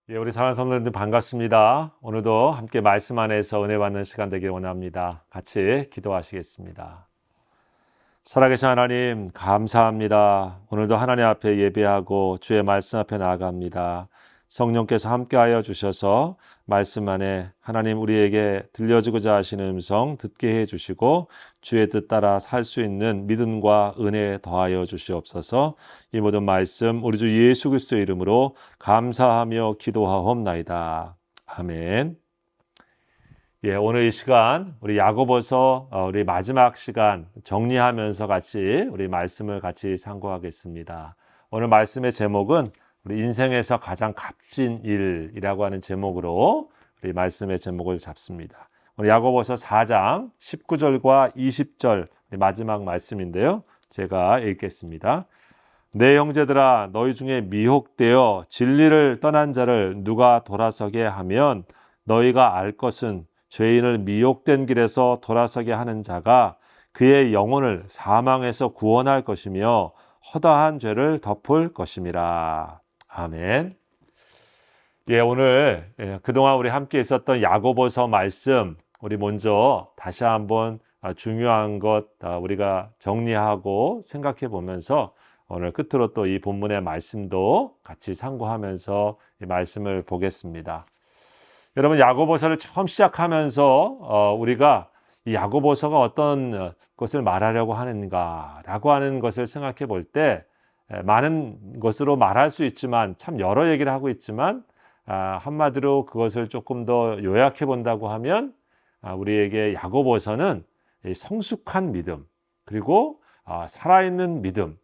우리 사랑하는 성도님들 반갑습니다. 오늘도 함께 말씀 안에서 은혜 받는 시간 되길 원합니다. 같이 기도하시겠습니다. 살아계신 하나님 감사합니다. 오늘도 하나님 앞에 예배하고 주의 말씀 앞에 나아갑니다. 성령께서 함께하여 주셔서 말씀 안에 하나님 우리에게 들려주고자 하시는 음성 듣게 해주시고 주의 뜻 따라 살 수 있는 믿음과 은혜 더하여 주시옵소서. 이 모든 말씀 우리 주 예수 그리스도의 이름으로 감사하며 기도하옵나이다. 아멘. 오늘 이 시간 우리 야고보서 우리 마지막 시간 정리하면서 같이 우리 말씀을 같이 상고하겠습니다. 오늘 말씀의 제목은 우리 인생에서 가장 값진 일이라고 하는 제목으로 우리 말씀의 제목을 잡습니다. 오늘 야고보서 4장 19절과 20절 마지막 말씀인데요. 제가 읽겠습니다. 내 형제들아 너희 중에 미혹되어 진리를 떠난 자를 누가 돌아서게 하면 너희가 알 것은 죄인을 미혹된 길에서 돌아서게 하는 자가 그의 영혼을 사망에서 구원할 것이며 허다한 죄를 덮을 것임이라. 아멘. 오늘 그동안 우리 함께 있었던 야고보서 말씀 우리 먼저 다시 한번 중요한 것 우리가 정리하고 생각해 보면서 오늘 끝으로 또 이 본문의 말씀도 같이 상고하면서 이 말씀을 보겠습니다. 여러분 야고보서를 처음 시작하면서 우리가 이 야고보서가 어떤 것을 말하려고 하는가라고 하는 것을 생각해 볼 때 많은 것으로 말할 수 있지만 참 여러 얘기를 하고 있지만 한마디로 그것을 조금 더 요약해 본다고 하면 우리에게 야고보서는 성숙한 믿음 그리고 살아있는 믿음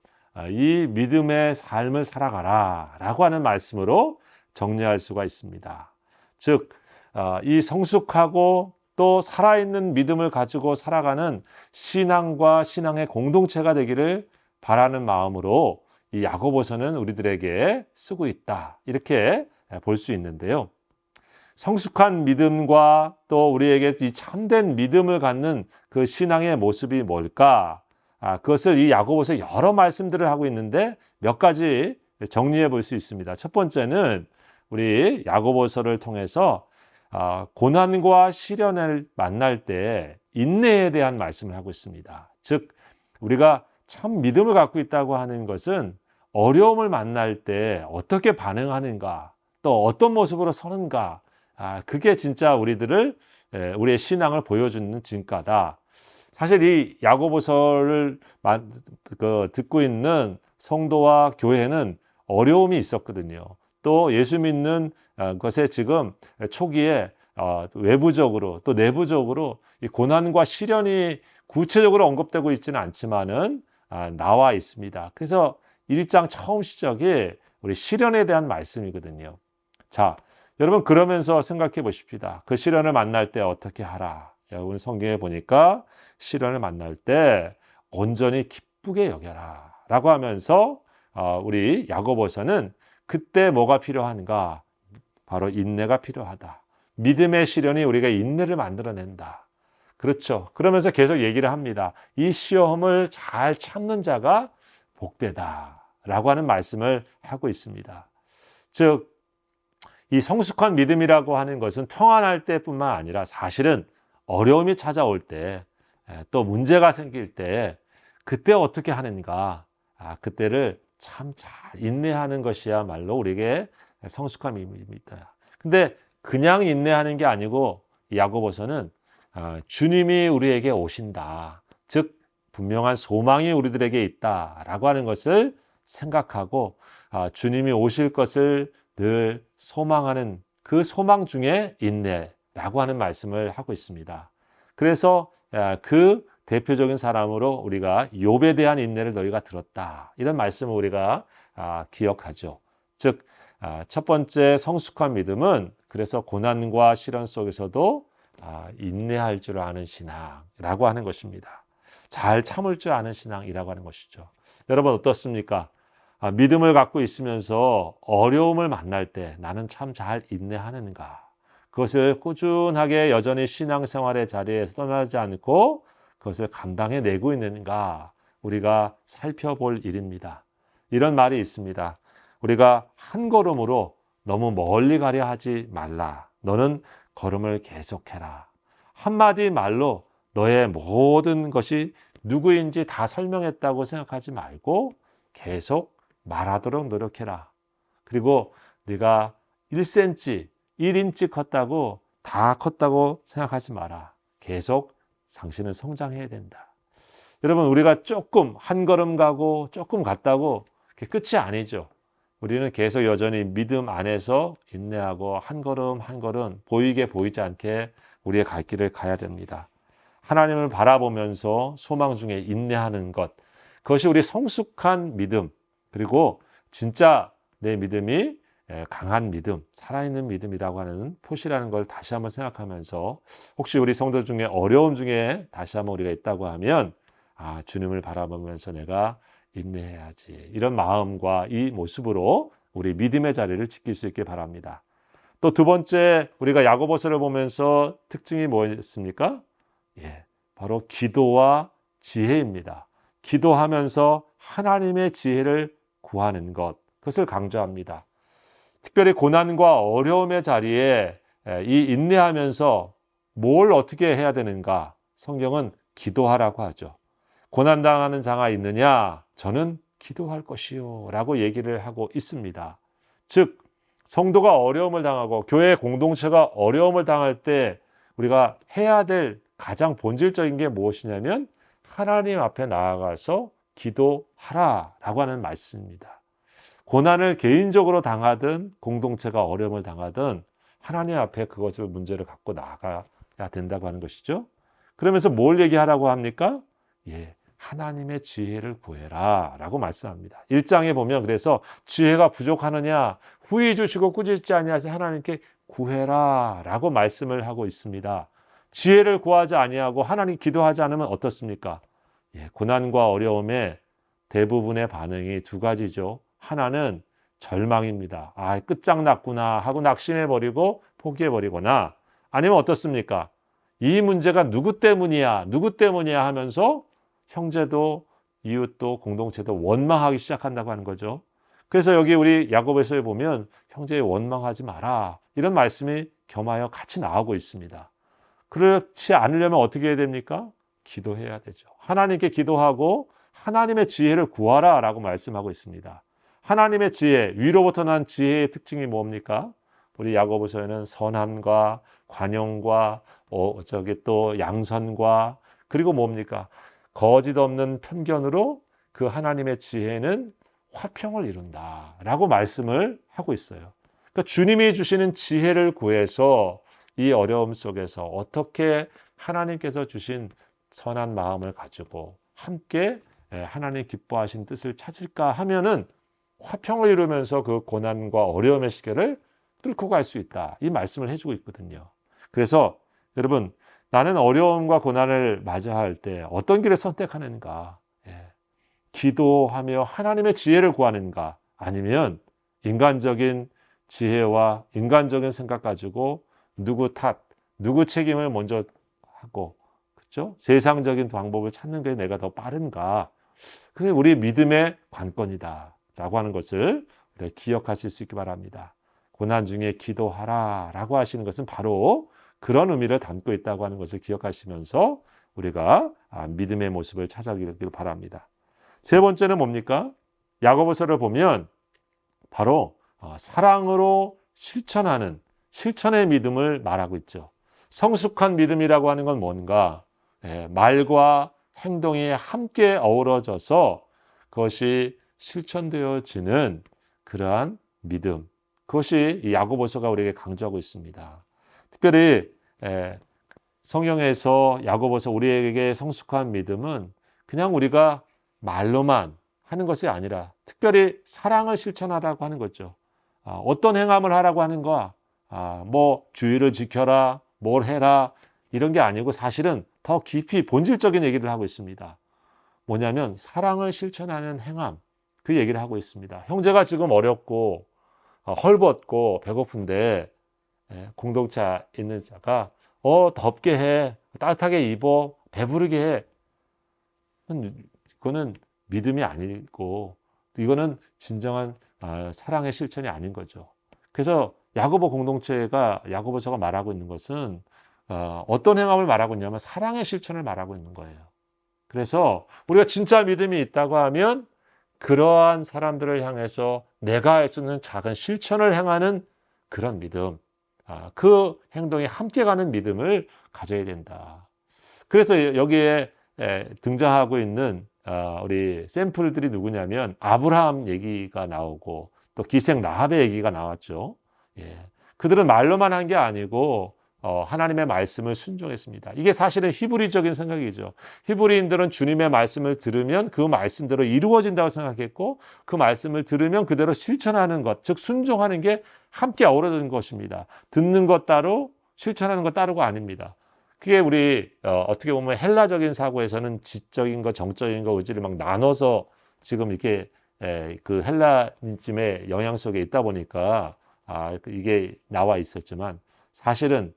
이 믿음의 삶을 살아가라 라고 하는 말씀으로 정리할 수가 있습니다. 즉 이 성숙하고 또 살아있는 믿음을 가지고 살아가는 신앙과 신앙의 공동체가 되기를 바라는 마음으로 이 야고보서는 우리들에게 쓰고 있다 이렇게 볼 수 있는데요. 성숙한 믿음과 또 우리에게 이 참된 믿음을 갖는 그 신앙의 모습이 뭘까? 그것을 이 야고보서 여러 말씀들을 하고 있는데 몇 가지 정리해 볼 수 있습니다. 첫 번째는 우리 야고보서를 통해서 고난과 시련을 만날 때 인내에 대한 말씀을 하고 있습니다. 즉 우리가 참 믿음을 갖고 있다고 하는 것은 어려움을 만날 때 어떻게 반응하는가 또 어떤 모습으로 서는가 그게 진짜 우리의 신앙을 보여주는 진가다. 사실 이 야고보서를 듣고 있는 성도와 교회는 어려움이 있었거든요. 또 예수 믿는 것에 지금 초기에 외부적으로 또 내부적으로 이 고난과 시련이 구체적으로 언급되고 있지는 않지만은 나와 있습니다. 그래서 1장 처음 시작이 우리 시련에 대한 말씀이거든요. 자, 여러분 그러면서 생각해 보십시다. 그 시련을 만날 때 어떻게 하라? 여러분 성경에 보니까 시련을 만날 때 온전히 기쁘게 여겨라 라고 하면서 우리 야고보서는 그때 뭐가 필요한가? 바로 인내가 필요하다. 믿음의 시련이 우리가 인내를 만들어낸다. 그렇죠. 그러면서 계속 얘기를 합니다. 이 시험을 잘 참는 자가 복되다 라고 하는 말씀을 하고 있습니다. 즉, 이 성숙한 믿음이라고 하는 것은 평안할 때뿐만 아니라 사실은 어려움이 찾아올 때 또 문제가 생길 때 그때 어떻게 하는가? 그때를 참 잘 인내하는 것이야말로 우리에게 성숙한 믿음입니다. 근데 그냥 인내하는 게 아니고 야고보서는 주님이 우리에게 오신다. 즉 분명한 소망이 우리들에게 있다라고 하는 것을 생각하고 주님이 오실 것을 늘 소망하는 그 소망 중에 인내라고 하는 말씀을 하고 있습니다. 그래서 그 대표적인 사람으로 우리가 욥에 대한 인내를 너희가 들었다. 이런 말씀을 우리가 기억하죠. 즉 첫 번째 성숙한 믿음은 그래서 고난과 시련 속에서도 인내할 줄 아는 신앙이라고 하는 것입니다. 잘 참을 줄 아는 신앙이라고 하는 것이죠. 여러분 어떻습니까? 믿음을 갖고 있으면서 어려움을 만날 때 나는 참 잘 인내하는가? 그것을 꾸준하게 여전히 신앙생활의 자리에서 떠나지 않고 그것을 감당해내고 있는가? 우리가 살펴볼 일입니다. 이런 말이 있습니다. 우리가 한 걸음으로 너무 멀리 가려 하지 말라. 너는 걸음을 계속해라. 한마디 말로 너의 모든 것이 누구인지 다 설명했다고 생각하지 말고 계속 말하도록 노력해라. 그리고 네가 1cm, 1인치 컸다고 다 컸다고 생각하지 마라. 계속 당신은 성장해야 된다. 여러분, 우리가 조금 한 걸음 가고 조금 갔다고 그게 끝이 아니죠. 우리는 계속 여전히 믿음 안에서 인내하고 한 걸음 한 걸음 보이게 보이지 않게 우리의 갈 길을 가야 됩니다. 하나님을 바라보면서 소망 중에 인내하는 것, 그것이 우리 성숙한 믿음, 그리고 진짜 내 믿음이 강한 믿음, 살아있는 믿음이라고 하는 표시라는 걸 다시 한번 생각하면서, 혹시 우리 성도 중에 어려움 중에 다시 한번 우리가 있다고 하면 주님을 바라보면서 내가 인내해야지, 이런 마음과 이 모습으로 우리 믿음의 자리를 지킬 수 있길 바랍니다. 또 두 번째, 우리가 야고보서를 보면서 특징이 뭐였습니까? 바로 기도와 지혜입니다. 기도하면서 하나님의 지혜를 구하는 것, 그것을 강조합니다. 특별히 고난과 어려움의 자리에 이 인내하면서 뭘 어떻게 해야 되는가? 성경은 기도하라고 하죠. 고난당하는 자가 있느냐? 저는 기도할 것이요 라고 얘기를 하고 있습니다. 즉, 성도가 어려움을 당하고 교회 공동체가 어려움을 당할 때 우리가 해야 될 가장 본질적인 게 무엇이냐면 하나님 앞에 나아가서 기도하라라고 하는 말씀입니다. 고난을 개인적으로 당하든 공동체가 어려움을 당하든 하나님 앞에 그것을 문제를 갖고 나아가야 된다고 하는 것이죠. 그러면서 뭘 얘기하라고 합니까? 하나님의 지혜를 구해라 라고 말씀합니다. 1장에 보면 그래서 지혜가 부족하느냐 후히 주시고 꾸짖지 아니하시 하나님께 구해라 라고 말씀을 하고 있습니다. 지혜를 구하지 아니하고 하나님 기도하지 않으면 어떻습니까? 고난과 어려움의 대부분의 반응이 두 가지죠. 하나는 절망입니다. 끝장났구나 하고 낙심해버리고 포기해버리거나, 아니면 어떻습니까? 이 문제가 누구 때문이야 하면서 형제도 이웃도 공동체도 원망하기 시작한다고 하는 거죠. 그래서 여기 우리 야고보서에 보면 형제 원망하지 마라, 이런 말씀이 겸하여 같이 나오고 있습니다. 그렇지 않으려면 어떻게 해야 됩니까? 기도해야 되죠. 하나님께 기도하고 하나님의 지혜를 구하라 라고 말씀하고 있습니다. 하나님의 지혜, 위로부터 난 지혜의 특징이 뭡니까? 우리 야고보서에는 선함과 관용과 또 양선과, 그리고 뭡니까? 거짓 없는 편견으로 그 하나님의 지혜는 화평을 이룬다 라고 말씀을 하고 있어요. 그러니까 주님이 주시는 지혜를 구해서 이 어려움 속에서 어떻게 하나님께서 주신 선한 마음을 가지고 함께 하나님 기뻐하신 뜻을 찾을까 하면은 화평을 이루면서 그 고난과 어려움의 시계를 뚫고 갈 수 있다, 이 말씀을 해주고 있거든요. 그래서 여러분, 나는 어려움과 고난을 맞이할 때 어떤 길을 선택하는가? 기도하며 하나님의 지혜를 구하는가? 아니면 인간적인 지혜와 인간적인 생각 가지고 누구 탓, 누구 책임을 먼저 하고, 그렇죠? 세상적인 방법을 찾는 게 내가 더 빠른가? 그게 우리 믿음의 관건이다 라고 하는 것을 기억하실 수 있기 바랍니다. 고난 중에 기도하라 라고 하시는 것은 바로 그런 의미를 담고 있다고 하는 것을 기억하시면서 우리가 믿음의 모습을 찾아가길 바랍니다. 세 번째는 뭡니까? 야고보서를 보면 바로 사랑으로 실천하는 실천의 믿음을 말하고 있죠. 성숙한 믿음이라고 하는 건 뭔가? 말과 행동이 함께 어우러져서 그것이 실천되어지는 그러한 믿음, 그것이 이 야고보서가 우리에게 강조하고 있습니다. 특별히 성경에서 야고보서 우리에게 성숙한 믿음은 그냥 우리가 말로만 하는 것이 아니라 특별히 사랑을 실천하라고 하는 거죠. 어떤 행함을 하라고 하는 거야? 뭐 주의를 지켜라, 뭘 해라, 이런 게 아니고 사실은 더 깊이 본질적인 얘기를 하고 있습니다. 뭐냐면 사랑을 실천하는 행함, 그 얘기를 하고 있습니다. 형제가 지금 어렵고 헐벗고 배고픈데 공동체 있는 자가 덥게 해, 따뜻하게 입어, 배부르게 해, 이거는 믿음이 아니고 이거는 진정한 사랑의 실천이 아닌 거죠. 그래서 야고보 공동체가 야고보서가 말하고 있는 것은 어떤 행함을 말하고 있냐면 사랑의 실천을 말하고 있는 거예요. 그래서 우리가 진짜 믿음이 있다고 하면 그러한 사람들을 향해서 내가 할 수 있는 작은 실천을 행하는 그런 믿음, 그 행동에 함께 가는 믿음을 가져야 된다. 그래서 여기에 등장하고 있는 우리 샘플들이 누구냐면 아브라함 얘기가 나오고 또 기생 라합의 얘기가 나왔죠. 예. 그들은 말로만 한 게 아니고 하나님의 말씀을 순종했습니다. 이게 사실은 히브리적인 생각이죠. 히브리인들은 주님의 말씀을 들으면 그 말씀대로 이루어진다고 생각했고 그 말씀을 들으면 그대로 실천하는 것, 즉 순종하는 게 함께 어우러진 것입니다. 듣는 것 따로 실천하는 것 따로가 아닙니다. 그게 우리 어떻게 보면 헬라적인 사고에서는 지적인 거, 정적인 거, 의지를 막 나눠서 지금 이렇게 그 헬라니즘의 영향 속에 있다 보니까 이게 나와 있었지만 사실은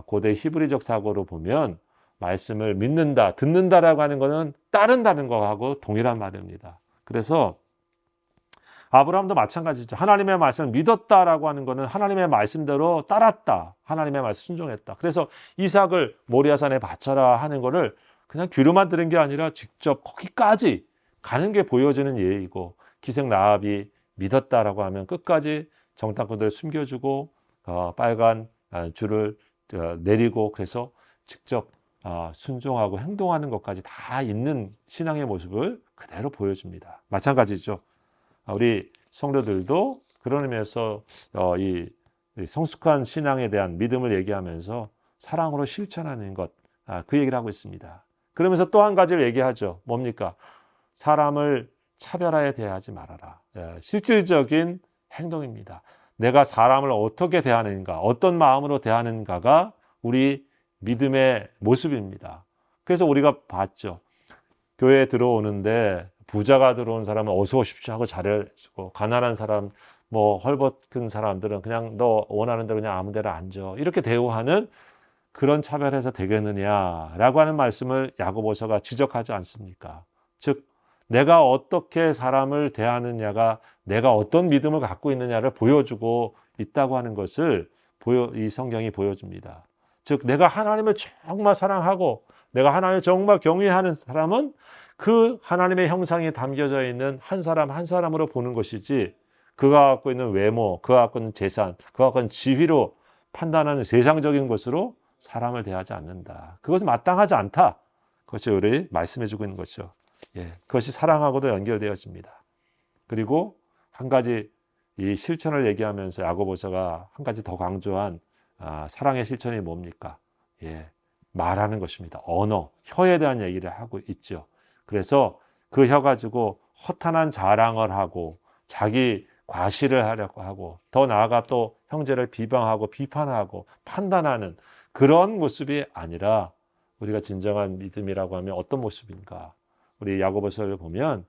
고대 히브리적 사고로 보면 말씀을 믿는다, 듣는다라고 하는 것은 따른다는 것하고 동일한 말입니다. 그래서 아브라함도 마찬가지죠. 하나님의 말씀을 믿었다라고 하는 것은 하나님의 말씀대로 따랐다. 하나님의 말씀 순종했다. 그래서 이삭을 모리아산에 바쳐라 하는 것을 그냥 귀로만 들은 게 아니라 직접 거기까지 가는 게 보여지는 예이고 기생 라합이 믿었다라고 하면 끝까지 정탐꾼들을 숨겨주고 빨간 줄을 내리고 그래서 직접 순종하고 행동하는 것까지 다 있는 신앙의 모습을 그대로 보여줍니다. 마찬가지죠. 우리 성도들도 그런 의미에서 이 성숙한 신앙에 대한 믿음을 얘기하면서 사랑으로 실천하는 것, 그 얘기를 하고 있습니다. 그러면서 또 한 가지를 얘기하죠. 뭡니까? 사람을 차별하에 대하지 말아라. 실질적인 행동입니다. 내가 사람을 어떻게 대하는가, 어떤 마음으로 대하는가가 우리 믿음의 모습입니다. 그래서 우리가 봤죠. 교회에 들어오는데 부자가 들어온 사람은 어서 오십시오 하고 잘해주고 가난한 사람, 헐벗은 사람들은 그냥 너 원하는 대로 그냥 아무 데나 앉아. 이렇게 대우하는 그런 차별해서 되겠느냐라고 하는 말씀을 야고보서가 지적하지 않습니까? 즉 내가 어떻게 사람을 대하느냐가 내가 어떤 믿음을 갖고 있느냐를 보여주고 있다고 하는 것을 이 성경이 보여줍니다. 즉 내가 하나님을 정말 사랑하고 내가 하나님을 정말 경외하는 사람은 그 하나님의 형상이 담겨져 있는 한 사람 한 사람으로 보는 것이지 그가 갖고 있는 외모, 그가 갖고 있는 재산, 그가 갖고 있는 지위로 판단하는 세상적인 것으로 사람을 대하지 않는다. 그것은 마땅하지 않다. 그것이 우리 말씀해주고 있는 것이죠. 그것이 사랑하고도 연결되어집니다. 그리고 한 가지 이 실천을 얘기하면서 야고보서가 한 가지 더 강조한 사랑의 실천이 뭡니까? 말하는 것입니다. 언어, 혀에 대한 얘기를 하고 있죠. 그래서 그 혀 가지고 허탄한 자랑을 하고 자기 과시를 하려고 하고 더 나아가 또 형제를 비방하고 비판하고 판단하는 그런 모습이 아니라 우리가 진정한 믿음이라고 하면 어떤 모습인가? 우리 야고보서를 보면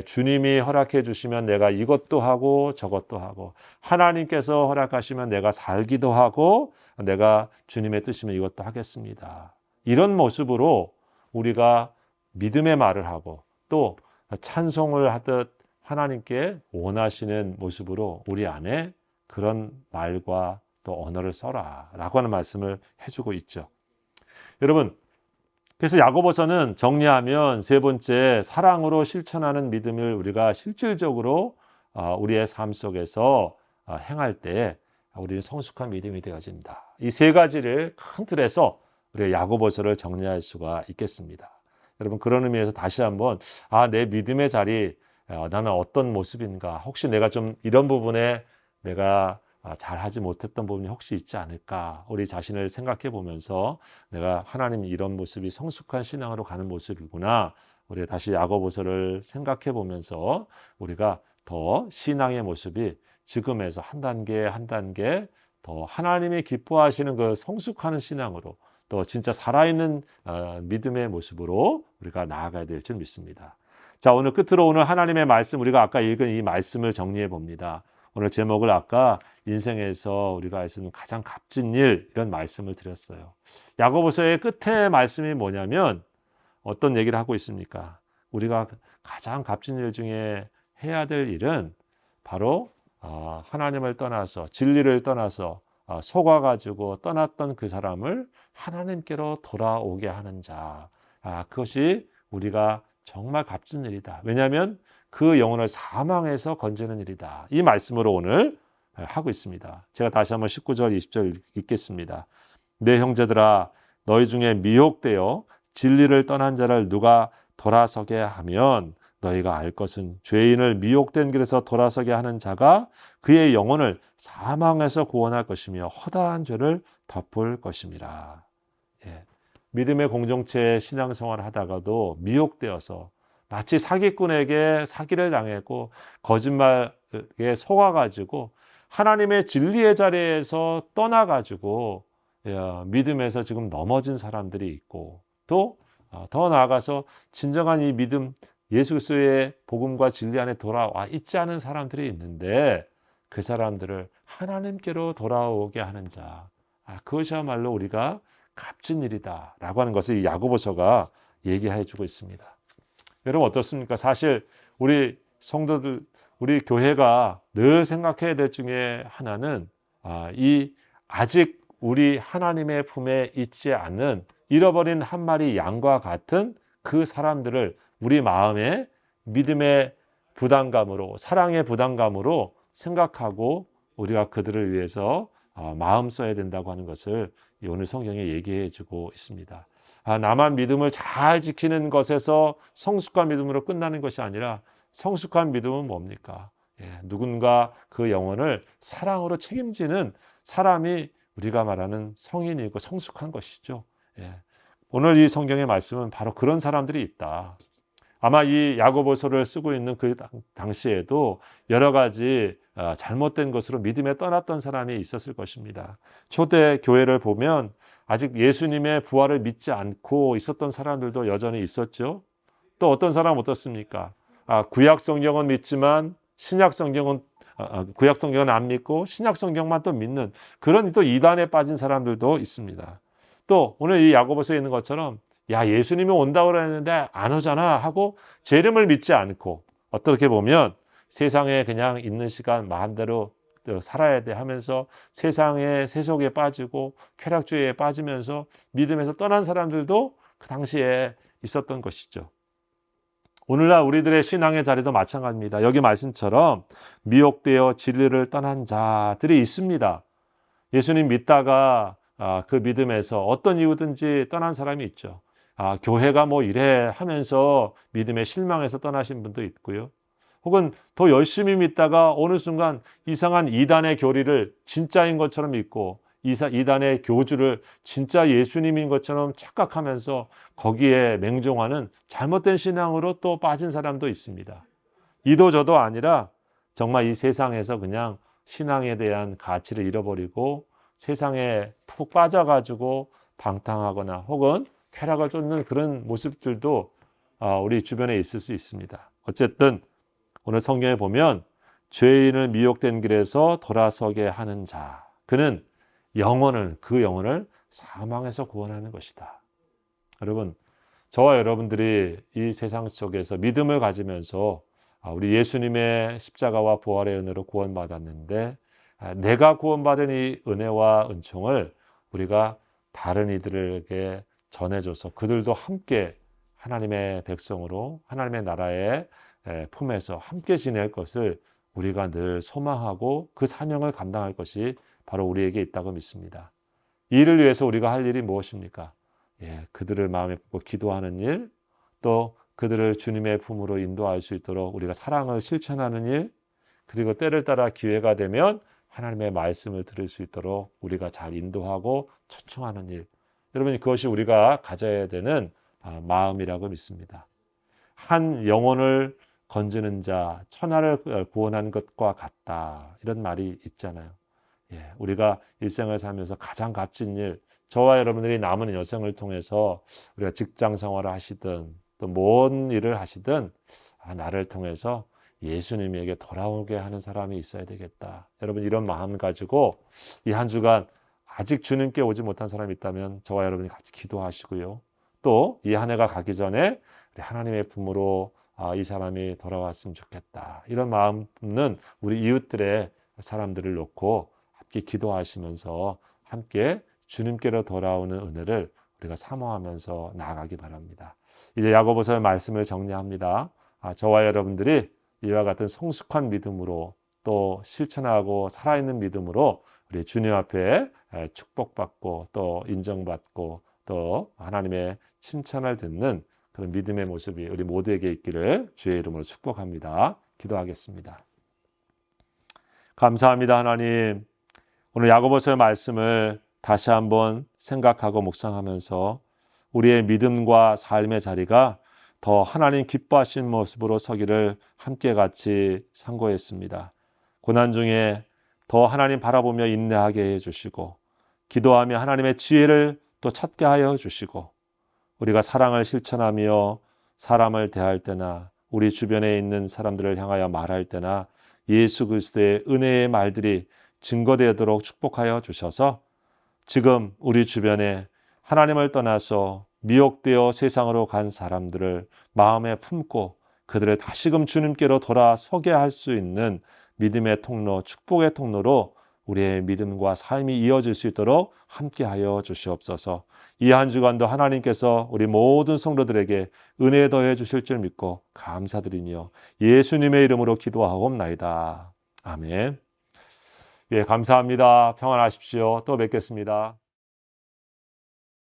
주님이 허락해 주시면 내가 이것도 하고 저것도 하고 하나님께서 허락하시면 내가 살기도 하고 내가 주님의 뜻이면 이것도 하겠습니다. 이런 모습으로 우리가 믿음의 말을 하고 또 찬송을 하듯 하나님께 원하시는 모습으로 우리 안에 그런 말과 또 언어를 써라 라고 하는 말씀을 해주고 있죠. 여러분, 그래서 야고보서는 정리하면 세 번째 사랑으로 실천하는 믿음을 우리가 실질적으로 우리의 삶 속에서 행할 때 우리는 성숙한 믿음이 되어진다. 이 세 가지를 큰 틀에서 우리가 야고보서를 정리할 수가 있겠습니다. 여러분 그런 의미에서 다시 한번 내 믿음의 자리 나는 어떤 모습인가 혹시 내가 좀 이런 부분에 내가 잘하지 못했던 부분이 혹시 있지 않을까 우리 자신을 생각해 보면서 내가 하나님 이런 모습이 성숙한 신앙으로 가는 모습이구나 우리가 다시 야고보서를 생각해 보면서 우리가 더 신앙의 모습이 지금에서 한 단계 한 단계 더 하나님이 기뻐하시는 그 성숙하는 신앙으로 또 진짜 살아있는 믿음의 모습으로 우리가 나아가야 될 줄 믿습니다. 자, 오늘 끝으로 오늘 하나님의 말씀 우리가 아까 읽은 이 말씀을 정리해 봅니다. 오늘 제목을 아까 인생에서 우리가 할 수 있는 가장 값진 일 이런 말씀을 드렸어요. 야고보서의 끝에 말씀이 뭐냐면 어떤 얘기를 하고 있습니까? 우리가 가장 값진 일 중에 해야 될 일은 바로 하나님을 떠나서 진리를 떠나서 속아가지고 떠났던 그 사람을 하나님께로 돌아오게 하는 자. 그것이 우리가 정말 값진 일이다. 왜냐하면 그 영혼을 사망에서 건지는 일이다. 이 말씀으로 오늘 하고 있습니다. 제가 다시 한번 19절 20절 읽겠습니다. 내 형제들아 너희 중에 미혹되어 진리를 떠난 자를 누가 돌아서게 하면 너희가 알 것은 죄인을 미혹된 길에서 돌아서게 하는 자가 그의 영혼을 사망에서 구원할 것이며 허다한 죄를 덮을 것임이라. 믿음의 공동체 신앙생활을 하다가도 미혹되어서 마치 사기꾼에게 사기를 당했고 거짓말에 속아가지고 하나님의 진리의 자리에서 떠나가지고 믿음에서 지금 넘어진 사람들이 있고 또 더 나아가서 진정한 이 믿음 예수 그리스도의 복음과 진리 안에 돌아와 있지 않은 사람들이 있는데 그 사람들을 하나님께로 돌아오게 하는 자, 그것이야말로 우리가 값진 일이다 라고 하는 것을 이 야고보서가 얘기해 주고 있습니다. 여러분 어떻습니까? 사실 우리 성도들, 우리 교회가 늘 생각해야 될 중에 하나는 이 아직 우리 하나님의 품에 있지 않는 잃어버린 한 마리 양과 같은 그 사람들을 우리 마음에 믿음의 부담감으로, 사랑의 부담감으로 생각하고 우리가 그들을 위해서 마음 써야 된다고 하는 것을 오늘 성경에 얘기해 주고 있습니다. 나만 믿음을 잘 지키는 것에서 성숙한 믿음으로 끝나는 것이 아니라 성숙한 믿음은 뭡니까? 누군가 그 영혼을 사랑으로 책임지는 사람이 우리가 말하는 성인이고 성숙한 것이죠. 오늘 이 성경의 말씀은 바로 그런 사람들이 있다. 아마 이 야고보서를 쓰고 있는 그 당시에도 여러 가지 잘못된 것으로 믿음에 떠났던 사람이 있었을 것입니다. 초대 교회를 보면 아직 예수님의 부활을 믿지 않고 있었던 사람들도 여전히 있었죠. 또 어떤 사람은 어떻습니까? 구약 성경은 믿지만 신약 성경은 구약 성경은 안 믿고 신약 성경만 또 믿는 그런 또 이단에 빠진 사람들도 있습니다. 또 오늘 이 야고보서에 있는 것처럼 예수님이 온다고 그랬는데 안 오잖아 하고 제 이름을 믿지 않고 어떻게 보면 세상에 그냥 있는 시간 마음대로 살아야 돼 하면서 세상의 세속에 빠지고 쾌락주의에 빠지면서 믿음에서 떠난 사람들도 그 당시에 있었던 것이죠. 오늘날 우리들의 신앙의 자리도 마찬가지입니다. 여기 말씀처럼 미혹되어 진리를 떠난 자들이 있습니다. 예수님 믿다가 그 믿음에서 어떤 이유든지 떠난 사람이 있죠. 교회가 뭐 이래 하면서 믿음에 실망해서 떠나신 분도 있고요. 혹은 더 열심히 믿다가 어느 순간 이상한 이단의 교리를 진짜인 것처럼 믿고 이단의 교주를 진짜 예수님인 것처럼 착각하면서 거기에 맹종하는 잘못된 신앙으로 또 빠진 사람도 있습니다. 이도 저도 아니라 정말 이 세상에서 그냥 신앙에 대한 가치를 잃어버리고 세상에 푹 빠져가지고 방탕하거나 혹은 쾌락을 쫓는 그런 모습들도 우리 주변에 있을 수 있습니다. 어쨌든 오늘 성경에 보면 죄인을 미혹된 길에서 돌아서게 하는 자, 그는 그 영혼을 사망에서 구원하는 것이다. 여러분, 저와 여러분들이 이 세상 속에서 믿음을 가지면서 우리 예수님의 십자가와 부활의 은혜로 구원받았는데 내가 구원받은 이 은혜와 은총을 우리가 다른 이들에게 전해줘서 그들도 함께 하나님의 백성으로 하나님의 나라의 품에서 함께 지낼 것을 우리가 늘 소망하고 그 사명을 감당할 것이 바로 우리에게 있다고 믿습니다. 이를 위해서 우리가 할 일이 무엇입니까? 그들을 마음에 품고 기도하는 일, 또 그들을 주님의 품으로 인도할 수 있도록 우리가 사랑을 실천하는 일, 그리고 때를 따라 기회가 되면 하나님의 말씀을 들을 수 있도록 우리가 잘 인도하고 초청하는 일. 여러분, 그것이 우리가 가져야 되는 마음이라고 믿습니다. 한 영혼을 건지는 자, 천하를 구원하는 것과 같다. 이런 말이 있잖아요. 우리가 일생을 살면서 가장 값진 일, 저와 여러분들이 남은 여생을 통해서 우리가 직장 생활을 하시든 또 뭔 일을 하시든 나를 통해서 예수님에게 돌아오게 하는 사람이 있어야 되겠다. 여러분, 이런 마음 가지고 이 한 주간 아직 주님께 오지 못한 사람이 있다면 저와 여러분이 같이 기도하시고요. 또 이 한 해가 가기 전에 우리 하나님의 품으로 이 사람이 돌아왔으면 좋겠다. 이런 마음은 우리 이웃들의 사람들을 놓고 함께 기도하시면서 함께 주님께로 돌아오는 은혜를 우리가 사모하면서 나아가기 바랍니다. 이제 야고보서의 말씀을 정리합니다. 저와 여러분들이 이와 같은 성숙한 믿음으로 또 실천하고 살아있는 믿음으로 우리 주님 앞에 축복받고 또 인정받고 또 하나님의 칭찬을 듣는 그런 믿음의 모습이 우리 모두에게 있기를 주의 이름으로 축복합니다. 기도하겠습니다. 감사합니다, 하나님. 오늘 야고보서의 말씀을 다시 한번 생각하고 묵상하면서 우리의 믿음과 삶의 자리가 더 하나님 기뻐하신 모습으로 서기를 함께 같이 상고했습니다. 고난 중에 더 하나님 바라보며 인내하게 해주시고 기도하며 하나님의 지혜를 또 찾게 하여 주시고 우리가 사랑을 실천하며 사람을 대할 때나 우리 주변에 있는 사람들을 향하여 말할 때나 예수 그리스도의 은혜의 말들이 증거되도록 축복하여 주셔서 지금 우리 주변에 하나님을 떠나서 미혹되어 세상으로 간 사람들을 마음에 품고 그들을 다시금 주님께로 돌아서게 할 수 있는 믿음의 통로, 축복의 통로로 우리의 믿음과 삶이 이어질 수 있도록 함께하여 주시옵소서. 이 한 주간도 하나님께서 우리 모든 성도들에게 은혜 더해 주실 줄 믿고 감사드리며 예수님의 이름으로 기도하옵나이다. 아멘. 예, 감사합니다. 평안하십시오. 또 뵙겠습니다.